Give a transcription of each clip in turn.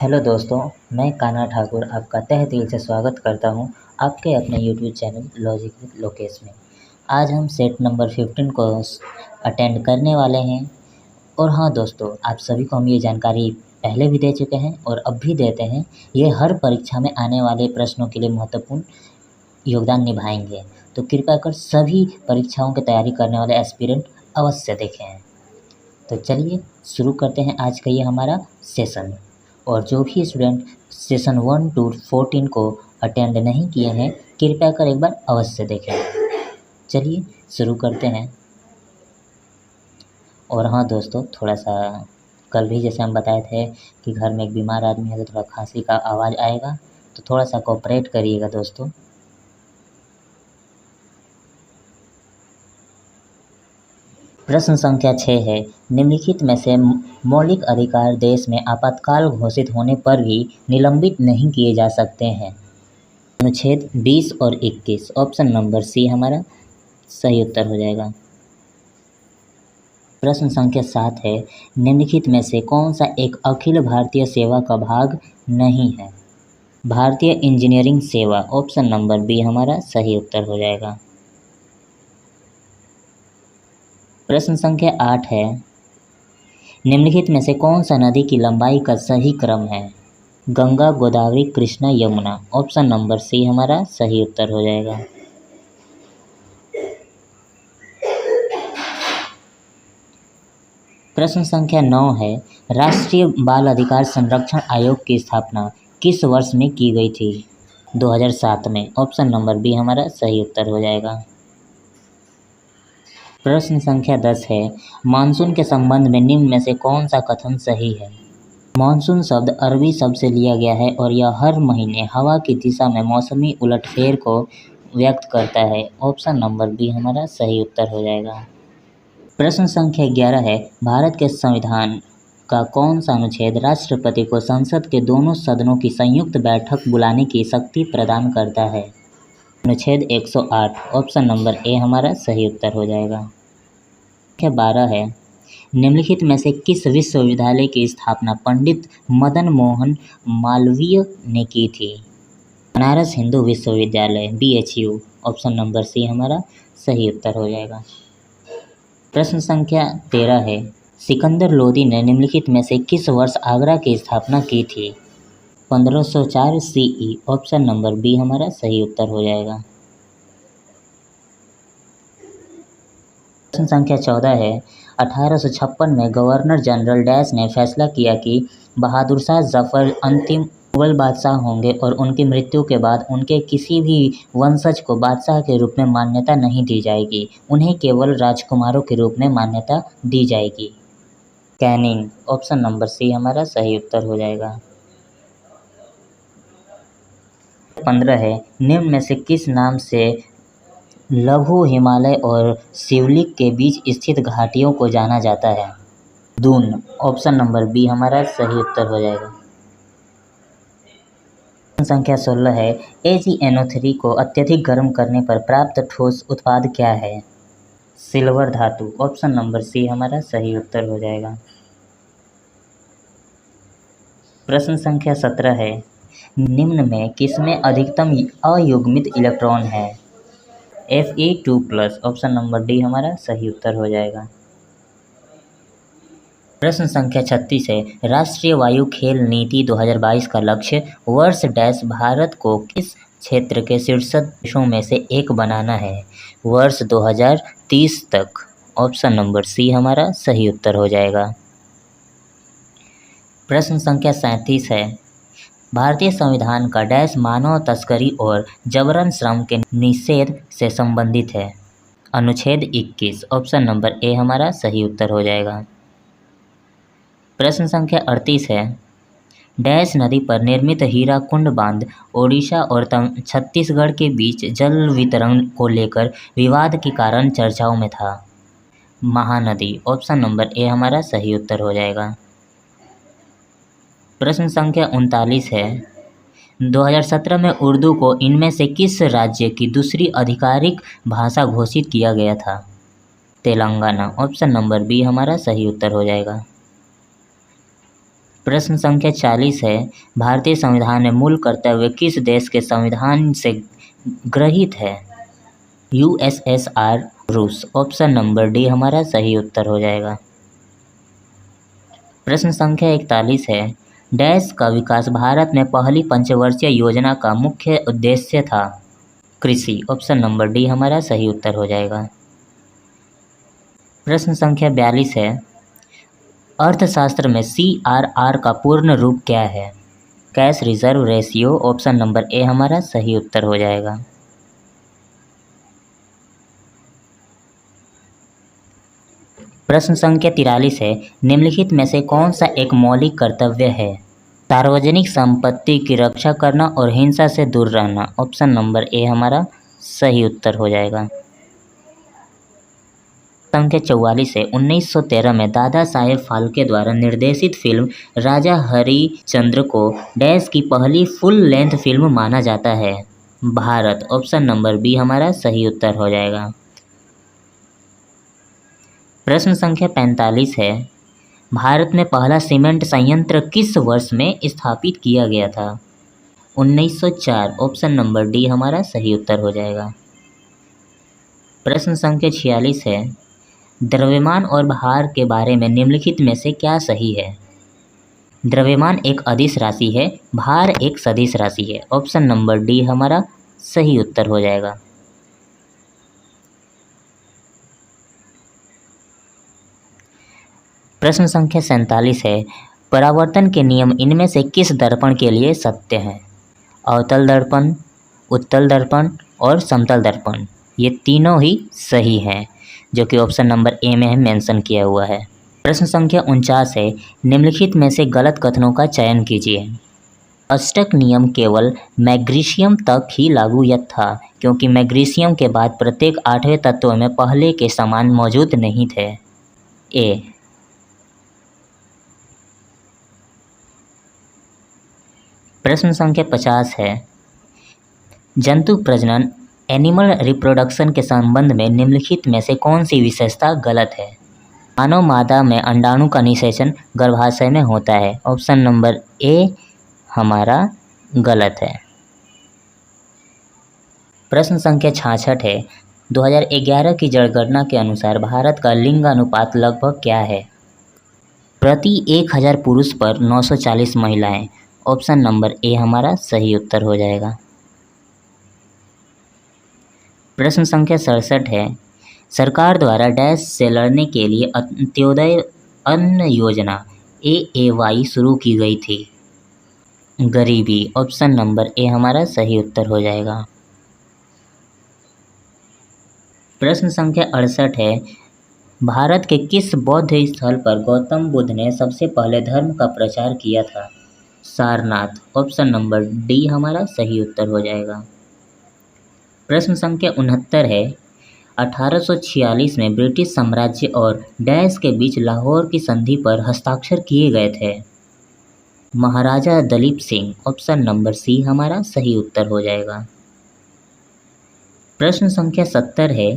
Hello दोस्तों, मैं कान्हा ठाकुर आपका तहे दिल से स्वागत करता हूं आपके अपने YouTube channel logic with Lokesh में। आज हम सेट नंबर 15 को अटेंड करने वाले हैं। और हाँ दोस्तों, आप सभी को हम ये जानकारी पहले भी दे चुके हैं और अब भी देते हैं। ये हर परीक्षा में आने वाले प्रश्नों के लिए महत्वपूर्ण योगदान निभाएंगे, तो कृपया कर सभी परीक्षाओं की तैयारी करने वाले एस्पिरेंट अवश्य देखें। तो चलिए शुरू करते हैं आज का ये हमारा सेशन। और जो भी स्टूडेंट सेशन 1 to 14 को अटेंड नहीं किए हैं, कृपया कर एक बार अवश्य देखें। चलिए शुरू करते हैं। और हाँ दोस्तों, थोड़ा सा कल भी जैसे हम बताए थे कि घर में एक बीमार आदमी है तो थोड़ा खांसी का आवाज़ आएगा, तो थोड़ा सा कोऑपरेट करिएगा दोस्तों। प्रश्न संख्या 6 है, निम्नलिखित में से मौलिक अधिकार देश में आपातकाल घोषित होने पर भी निलंबित नहीं किए जा सकते हैं। अनुच्छेद 20 और 21, ऑप्शन नंबर सी हमारा सही उत्तर हो जाएगा। प्रश्न संख्या 7 है, निम्नलिखित में से कौन सा एक अखिल भारतीय सेवा का भाग नहीं है। भारतीय इंजीनियरिंग सेवा, ऑप्शन नंबर बी हमारा सही उत्तर हो जाएगा। प्रश्न संख्या 8 है, निम्नलिखित में से कौन सा नदी की लंबाई का सही क्रम है। Ganga, Godavari, Krishna, Yamuna, option number C हमारा सही उत्तर हो जाएगा। प्रश्न संख्या 9 है, राष्ट्रीय बाल अधिकार संरक्षण आयोग की स्थापना किस वर्ष में की गई थी। 2007 में, ऑप्शन नंबर बी हमारा सही उत्तर हो जाएगा। प्रश्न संख्या 10 है, मानसून के संबंध में निम्न में से कौन सा कथन सही है। मानसून शब्द अरबी शब्द से लिया गया है और यह हर महीने हवा की दिशा में मौसमी उलटफेर को व्यक्त करता है। ऑप्शन नंबर बी हमारा सही उत्तर हो जाएगा। प्रश्न संख्या 11 है, भारत के संविधान का कौन सा अनुच्छेद राष्ट्रपति को संसद के दोनों सदनों की संयुक्त बैठक बुलाने की शक्ति प्रदान करता है। अनुच्छेद 108, ऑप्शन नंबर ए हमारा सही उत्तर हो जाएगा। संख्या 12 है, निम्नलिखित में से किस विश्वविद्यालय की स्थापना पंडित मदन मोहन मालवीय ने की थी। बनारस हिंदू विश्वविद्यालय, BHU, ऑप्शन नंबर सी हमारा सही उत्तर हो जाएगा। प्रश्न संख्या 13 है, सिकंदर लोदी ने निम्नलिखित में से किस वर्ष आगरा की स्थापना की थी। 1504 CE, ऑप्शन नंबर बी हमारा सही उत्तर हो जाएगा। प्रश्न संख्या 14 है, 1856 में गवर्नर जनरल डैश ने फैसला किया कि बहादुर शाह जफर अंतिम मुगल बादशाह होंगे और उनकी मृत्यु के बाद उनके किसी भी वंशज को बादशाह के रूप में मान्यता नहीं दी जाएगी, उन्हें केवल राजकुमारों के रूप में मान्यता दी जाएगी। कैनिंग, ऑप्शन नंबर सी हमारा सही उत्तर हो जाएगा। 15 है, निम्न में से किस नाम से लघु हिमालय और शिवलिक के बीच स्थित घाटियों को जाना जाता है। दून, ऑप्शन नंबर बी हमारा सही उत्तर हो जाएगा। संख्या 16 है, AgNO3 को अत्यधिक गर्म करने पर प्राप्त ठोस उत्पाद क्या है। सिल्वर धातु, ऑप्शन नंबर सी हमारा सही उत्तर हो जाएगा। प्रश्न संख्या 17 है, निम्न में किसमें अधिकतम अयुग्मित इलेक्ट्रॉन है। Fe2+, ऑप्शन नंबर डी हमारा सही उत्तर हो जाएगा। प्रश्न संख्या 36 है, राष्ट्रीय वायु खेल नीति 2022 का लक्ष्य वर्ष डैश भारत को किस क्षेत्र के शीर्ष देशों में से एक बनाना है। वर्ष 2030 तक, ऑप्शन नंबर सी हमारा सही उत्तर हो जाएगा। प्रश्न संख्या 37 है, भारतीय संविधान का डैश मानव तस्करी और जबरन श्रम के निषेध से संबंधित है। अनुच्छेद 21, ऑप्शन नंबर ए हमारा सही उत्तर हो जाएगा। प्रश्न संख्या 38 है, डैश नदी पर निर्मित हीराकुंड बांध ओडिशा और छत्तीसगढ़ के बीच जल वितरण को लेकर विवाद के कारण चर्चाओं में था। महानदी, ऑप्शन नंबर ए हमारा सही उत्तर हो जाएगा। प्रश्न संख्या 39 है, 2017 में उर्दू को इनमें से किस राज्य की दूसरी आधिकारिक भाषा घोषित किया गया था। तेलंगाना, ऑप्शन नंबर बी हमारा सही उत्तर हो जाएगा। प्रश्न संख्या 40 है, भारतीय संविधान में मूल कर्तव्य किस देश के संविधान से ग्रहित है? यूएसएसआर, रूस। ऑप्शन नंबर डी हमारा सही उत्तर हो जाएगा। प्रश्न संख्या 41 है, डैश का विकास भारत में पहली पंचवर्षीय योजना का मुख्य उद्देश्य था? कृषि। ऑप्शन नंबर डी हमारा सही उत्तर हो जाएगा। प्रश्न संख्या 42 है, अर्थशास्त्र में CRR का पूर्ण रूप क्या है? Cash reserve ratio. Option number A हमारा सही उत्तर हो जाएगा। प्रश्न संख्या 43 है, निम्नलिखित में से कौन सा एक मौलिक कर्तव्य है? सार्वजनिक संपत्ति की रक्षा करना और हिंसा से दूर रहना। ऑप्शन नंबर ए हमारा सही उत्तर हो जाएगा। संख्या 44 है, 1913 में दादा साहेब फाल्के द्वारा निर्देशित फिल्म राजा हरिश्चंद्र को डैश की पहली फुल लेंथ फिल्म माना जाता है? भारत। ऑप्शन नंबर बी हमारा सही उत्तर हो जाएगा। प्रश्न संख्या 45 है, भारत में पहला सीमेंट संयंत्र किस वर्ष में स्थापित किया गया था? 1904। ऑप्शन नंबर डी हमारा सही उत्तर हो जाएगा। प्रश्न संख्या 46 है, द्रव्यमान और भार के बारे में निम्नलिखित में से क्या सही है? द्रव्यमान एक अदिश राशि है, भार एक सदिश राशि है। ऑप्शन नंबर डी हमारा सही उत्तर हो जाएगा। प्रश्न संख्या 47 है, परावर्तन के नियम इनमें से किस दर्पण के लिए सत्य हैं? अवतल दर्पण, उत्तल दर्पण और समतल दर्पण। ये तीनों ही सही हैं, जो कि ऑप्शन नंबर ए में मेंशन किया हुआ है। प्रश्न संख्या 49 है, निम्नलिखित में से गलत कथनों का चयन कीजिए। अष्टक नियम केवल मैग्नीशियम तक ही लागू था, क्योंकि मैग्नीशियम के बाद प्रत्येक 8वें तत्व में पहले के समान मौजूद नहीं थे। ए। प्रश्न संख्या 50 है, जंतु प्रजनन एनिमल रिप्रोडक्शन के संबंध में निम्नलिखित में से कौन सी विशेषता गलत है? मानव मादा में अंडाणु का निषेचन गर्भाशय में होता है। ऑप्शन नंबर ए हमारा गलत है। प्रश्न संख्या 66 है, 2011 की जनगणना के अनुसार भारत का लिंग अनुपात लगभग क्या है? प्रति 1000 पुरुष पर 940 महिलाएं। ऑप्शन नंबर ए हमारा सही उत्तर हो जाएगा। प्रश्न संख्या 67 है, सरकार द्वारा डैश से लड़ने के लिए अंत्योदय अन्न योजना AAY शुरू की गई थी? गरीबी। ऑप्शन नंबर ए हमारा सही उत्तर हो जाएगा। प्रश्न संख्या 68 है, भारत के किस बौद्ध स्थल पर गौतम बुद्ध ने सबसे पहले धर्म का प्रचार किया था? सारनाथ। ऑप्शन नंबर डी हमारा सही उत्तर हो जाएगा। प्रश्न संख्या 69 है, 1846 में ब्रिटिश साम्राज्य और डैश के बीच लाहौर की संधि पर हस्ताक्षर किए गए थे? Maharaja Dalip Singh. Option number C हमारा सही उत्तर हो जाएगा। प्रश्न संख्या 70 है,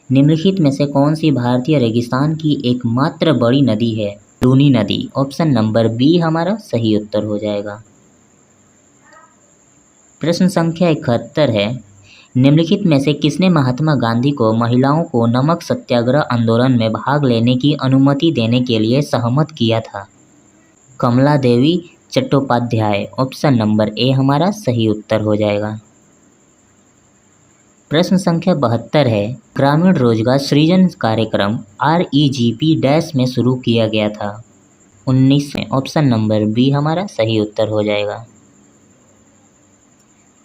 निम्नलिखित में से कौन सी भारतीय रेगिस्तान की एकमात्र बड़ी नदी है? लूनी नदी। ऑप्शन नंबर बी हमारा सही उत्तर हो जाएगा। प्रश्न संख्या 71 है, निम्नलिखित में से किसने महात्मा गांधी को महिलाओं को नमक सत्याग्रह आंदोलन में भाग लेने की अनुमति देने के लिए सहमत किया था? कमला देवी चट्टोपाध्याय। ऑप्शन नंबर ए हमारा सही उत्तर हो जाएगा। प्रश्न संख्या 72 है, ग्रामीण रोजगार सृजन कार्यक्रम REGP डैश में शुरू किया गया था? 19 में। ऑप्शन नंबर बी हमारा सही उत्तर हो जाएगा।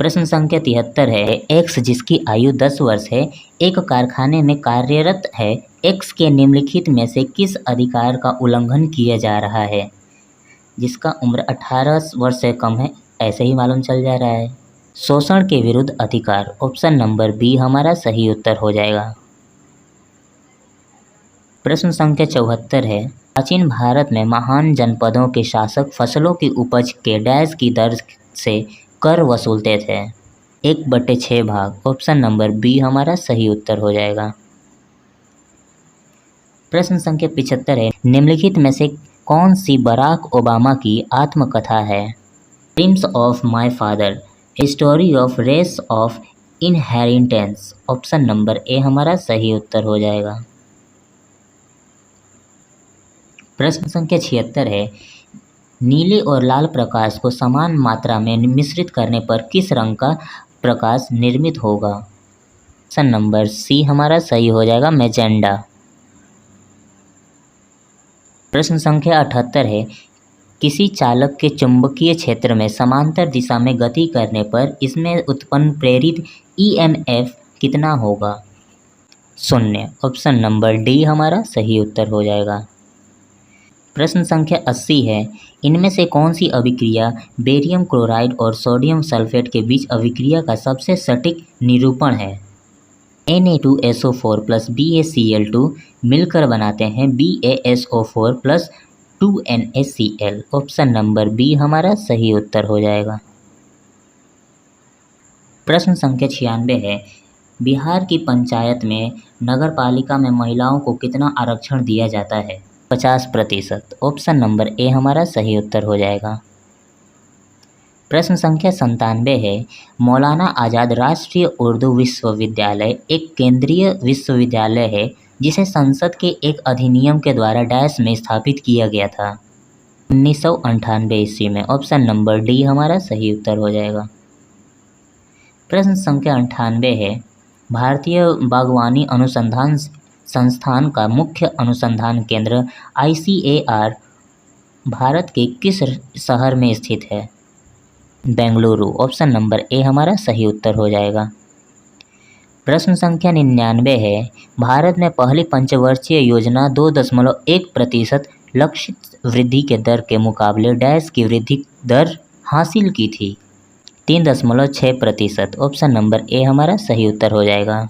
प्रश्न संख्या 73 है, एक्स जिसकी आयु 10 वर्ष है एक कारखाने में कार्यरत है, एक्स के निम्नलिखित में से किस अधिकार का उल्लंघन किया जा रहा है? जिसका उम्र 18 वर्ष से कम है, ऐसे ही मालूम चल जा रहा है। शोषण के विरुद्ध अधिकार। ऑप्शन नंबर बी हमारा सही उत्तर हो जाएगा। प्रश्न संख्या 74 है, प्राचीन भारत में महान जनपदों के शासक फसलों की उपज के डैश की दर से कर वसूलते थे? 1/6 भाग। ऑप्शन नंबर बी हमारा सही उत्तर हो जाएगा। प्रश्न संख्या 75 है, निम्नलिखित में से कौन सी बराक ओबामा की आत्मकथा है? Dreams of my father, a story of race of inheritance. Option number A हमारा सही उत्तर हो जाएगा। प्रश्न संख्या 76 है, नीले और लाल प्रकाश को समान मात्रा में मिश्रित करने पर किस रंग का प्रकाश निर्मित होगा? ऑप्शन नंबर सी हमारा सही हो जाएगा, मैजेंडा। प्रश्न संख्या 78 है, किसी चालक के चुंबकीय क्षेत्र में समांतर दिशा में गति करने पर इसमें उत्पन्न प्रेरित ईएमएफ कितना होगा? 0। ऑप्शन नंबर डी हमारा सही उत्तर हो जाएगा। प्रश्न संख्या 80 है, इनमें से कौन सी अभिक्रिया बेरियम क्लोराइड और सोडियम सल्फेट के बीच अभिक्रिया का सबसे सटीक निरूपण है? Na2SO4 प्लस BaCl2 मिलकर बनाते हैं BaSO4 plus 2NaCl। Option number B हमारा सही उत्तर हो जाएगा। प्रश्न संख्या 96 है, बिहार की पंचायत में नगर पालिका में महिलाओं को कितना आरक्षण दिया जाता है? 50%। ऑप्शन नंबर ए हमारा सही उत्तर हो जाएगा। प्रश्न संख्या 97 है, मौलाना आज़ाद राष्ट्रीय उर्दू विश्वविद्यालय एक केंद्रीय विश्वविद्यालय है जिसे संसद के एक अधिनियम के द्वारा डैश में स्थापित किया गया था? 1998 ईस्वी में। ऑप्शन नंबर डी हमारा सही उत्तर हो जाएगा। प्रश्न संख्या 98 है, भारतीय बागवानी अनुसंधान संस्थान का मुख्य अनुसंधान केंद्र ICAR भारत के किस शहर में स्थित है? बेंगलुरु। ऑप्शन नंबर ए हमारा सही उत्तर हो जाएगा। प्रश्न संख्या 99 है, भारत ने पहली पंचवर्षीय योजना 2.1% लक्षित वृद्धि के दर के मुकाबले डैश की वृद्धि दर हासिल की थी? 3.6%। ऑप्शन नंबर ए हमारा सही उत्तर हो जाएगा।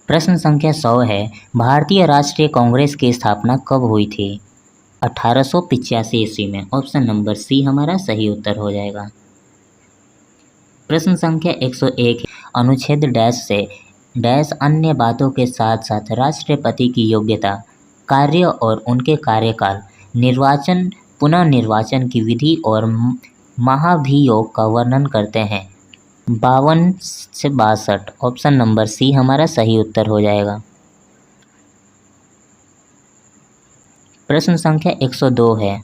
प्रश्न संख्या 100 है, भारतीय राष्ट्रीय कांग्रेस की स्थापना कब हुई थी? 1885 ईस्वी में। ऑप्शन नंबर सी हमारा सही उत्तर हो जाएगा। प्रश्न संख्या 101, अनुच्छेद डैश से डैश अन्य बातों के साथ साथ राष्ट्रपति की योग्यता, कार्य और उनके कार्यकाल, निर्वाचन, पुनः निर्वाचन की विधि और महाभियोग का वर्णन करते हैं? 52 से 62। ऑप्शन नंबर सी हमारा सही उत्तर हो जाएगा। प्रश्न संख्या 102 है,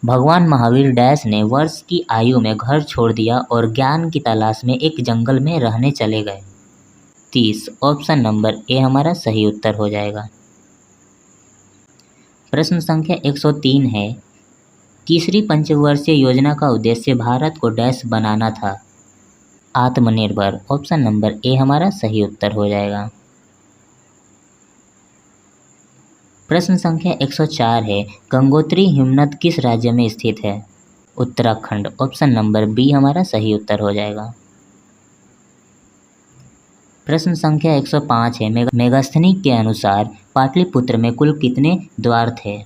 भगवान महावीर डैश ने वर्ष की आयु में घर छोड़ दिया और ज्ञान की तलाश में एक जंगल में रहने चले गए? 30। ऑप्शन नंबर ए हमारा सही उत्तर हो जाएगा। प्रश्न संख्या 103 है, तीसरी पंचवर्षीय योजना का उद्देश्य भारत को डैश बनाना था? आत्मनिर्भर। ऑप्शन नंबर ए हमारा सही उत्तर हो जाएगा। प्रश्न संख्या 104 है, गंगोत्री हिमनद किस राज्य में स्थित है? उत्तराखंड। ऑप्शन नंबर बी हमारा सही उत्तर हो जाएगा। प्रश्न संख्या 105 है, मेगास्थनीक के अनुसार पाटलिपुत्र में कुल कितने द्वार थे?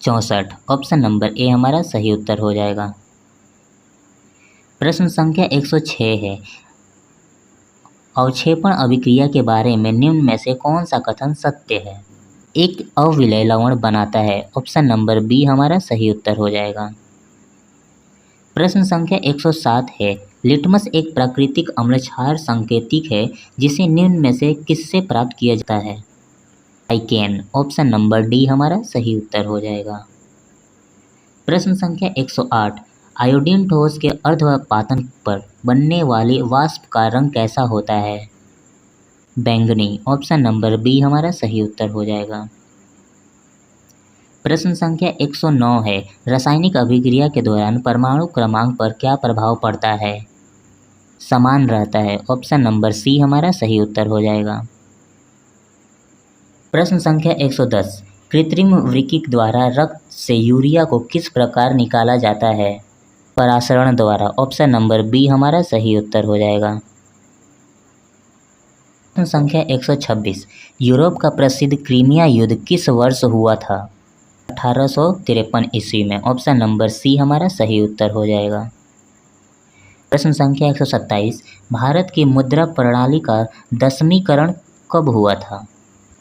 64। ऑप्शन नंबर ए हमारा सही उत्तर हो जाएगा। प्रश्न संख्या 106 है, अवक्षेपण अभिक्रिया के बारे में निम्न में से कौन सा कथन सत्य है? एक अविलय लवण बनाता है? ऑप्शन नंबर बी हमारा सही उत्तर हो जाएगा। प्रश्न संख्या 107 है, लिटमस एक प्राकृतिक अम्ल क्षार संकेतिक है जिसे निम्न में से किससे प्राप्त किया जाता है? आइकेन। ऑप्शन नंबर डी हमारा सही उत्तर हो जाएगा। प्रश्न संख्या 108, आयोडीन ठोस के अर्धपातन पर बनने वाले वाष्प का रंग कैसा होता है? बैंगनी। ऑप्शन नंबर बी हमारा सही उत्तर हो जाएगा। प्रश्न संख्या 109 है, रासायनिक अभिक्रिया के दौरान परमाणु क्रमांक पर क्या प्रभाव पड़ता है? समान रहता है। ऑप्शन नंबर सी हमारा सही उत्तर हो जाएगा। प्रश्न संख्या 110, कृत्रिम वृक्क द्वारा रक्त से यूरिया को किस प्रकार निकाला जाता है? परासरण द्वारा। ऑप्शन नंबर बी हमारा सही उत्तर हो जाएगा। प्रश्न संख्या 126, यूरोप का प्रसिद्ध क्रीमिया युद्ध किस वर्ष हुआ था? 1853 ईस्वी में। ऑप्शन नंबर सी हमारा सही उत्तर हो जाएगा। प्रश्न संख्या 127, भारत की मुद्रा प्रणाली का 10वीं करण कब हुआ था?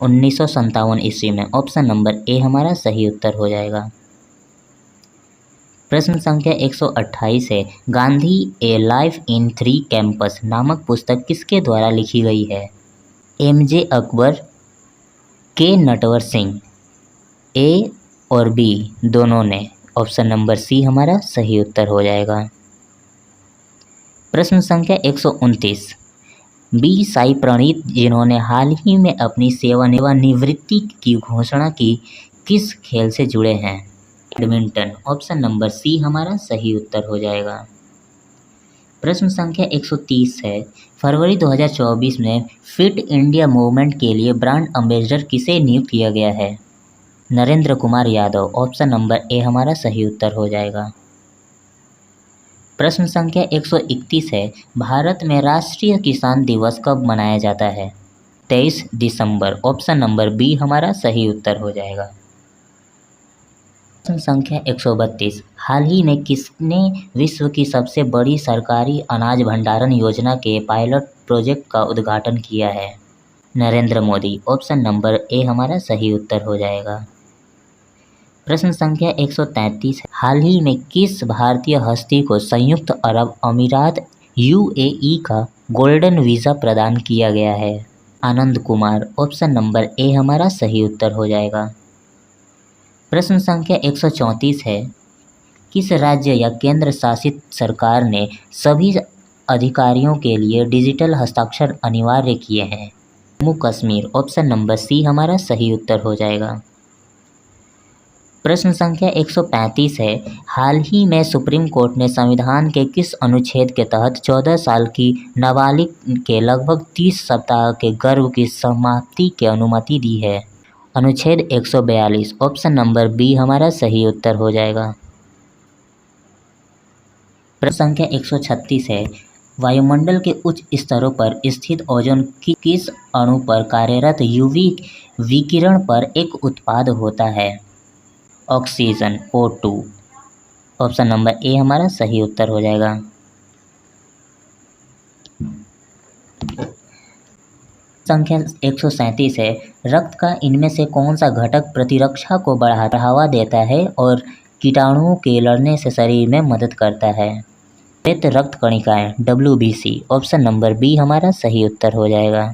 1957 ईस्वी में। ऑप्शन नंबर ए हमारा सही उत्तर हो जाएगा। प्रश्न संख्या 128 है, गांधी ए लाइफ इन 3 कैंपस नामक पुस्तक किसके द्वारा लिखी गई है? एमजे अकबर, के नटवर सिंह, ए और बी दोनों ने। ऑप्शन नंबर सी हमारा सही उत्तर हो जाएगा। प्रश्न संख्या 129, बी साई प्रणीत जिन्होंने हाल ही में अपनी सेवानिवृत्ति की घोषणा की, किस खेल से जुड़े हैं? बैडमिंटन। ऑप्शन नंबर सी हमारा सही उत्तर हो जाएगा। प्रश्न संख्या 130 है, फरवरी 2024 में फिट इंडिया मूवमेंट के लिए ब्रांड एम्बेसडर किसे नियुक्त किया गया है? Narendra Kumar Yadav. Option number A हमारा सही उत्तर हो जाएगा। प्रश्न संख्या 131 है, भारत में राष्ट्रीय किसान दिवस कब मनाया जाता है? 23 दिसंबर। ऑप्शन नंबर बी हमारा सही उत्तर हो जाएगा। प्रश्न संख्या 132, हाल ही में किसने विश्व की सबसे बड़ी सरकारी अनाज भंडारण योजना के पायलट प्रोजेक्ट का उद्घाटन किया है? Narendra Modi. Option number A हमारा सही उत्तर हो जाएगा। प्रश्न संख्या 133, हाल ही में किस भारतीय हस्ती को संयुक्त अरब अमीरात यूएई का गोल्डन वीज़ा प्रदान किया गया है? Anand Kumar. Option number A हमारा सही उत्तर हो जाएगा। प्रश्न संख्या 134 है, किस राज्य या केंद्र शासित सरकार ने सभी अधिकारियों के लिए डिजिटल हस्ताक्षर अनिवार्य किए हैं? Jammu Kashmir. Option number C हमारा सही उत्तर हो जाएगा। प्रश्न संख्या 135 है, हाल ही में सुप्रीम कोर्ट ने संविधान के किस अनुच्छेद के तहत 14 साल की नाबालिग के लगभग 30 सप्ताह के गर्भ की समाप्ति की अनुमति दी है? अनुच्छेद 142। ऑप्शन नंबर बी हमारा सही उत्तर हो जाएगा। प्रश्न संख्या 136 है, वायुमंडल के उच्च स्तरों पर स्थित ओजोन की किस अणु पर कार्यरत यूवी विकिरण पर एक उत्पाद होता है? Oxygen O2। Option number A हमारा सही उत्तर हो जाएगा। संख्या 137 है, रक्त का इनमें से कौन सा घटक प्रतिरक्षा को बढ़ावा देता है और कीटाणुओं के लड़ने से शरीर में मदद करता है? श्वेत रक्त कणिकाएं WBC। ऑप्शन नंबर बी हमारा सही उत्तर हो जाएगा।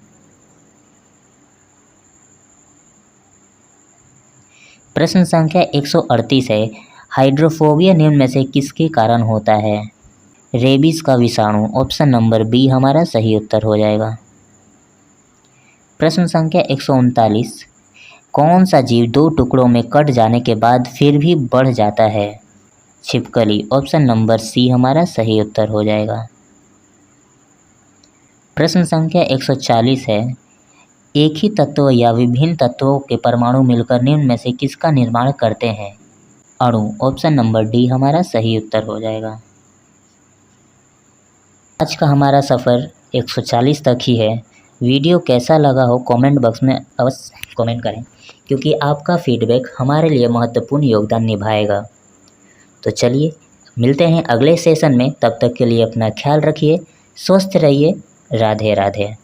प्रश्न संख्या 138 है, हाइड्रोफोबिया निम्न में से किसके कारण होता है? रेबीज का विषाणु। ऑप्शन नंबर बी हमारा सही उत्तर हो जाएगा। प्रश्न संख्या 139, कौन सा जीव 2 टुकड़ों में कट जाने के बाद फिर भी बढ़ जाता है? छिपकली। ऑप्शन नंबर सी हमारा सही उत्तर हो जाएगा। प्रश्न संख्या 140 है, एक ही तत्व या विभिन्न तत्वों के परमाणु मिलकर निम्न में से किसका निर्माण करते हैं? अणु। ऑप्शन नंबर डी हमारा सही उत्तर हो जाएगा। आज का हमारा सफ़र 140 तक ही है। वीडियो कैसा लगा हो कमेंट बॉक्स में अवश्य कमेंट करें, क्योंकि आपका फीडबैक हमारे लिए महत्वपूर्ण योगदान निभाएगा। तो चलिए मिलते हैं अगले सेशन में, तब तक के लिए अपना ख्याल रखिए, स्वस्थ रहिए। राधे राधे।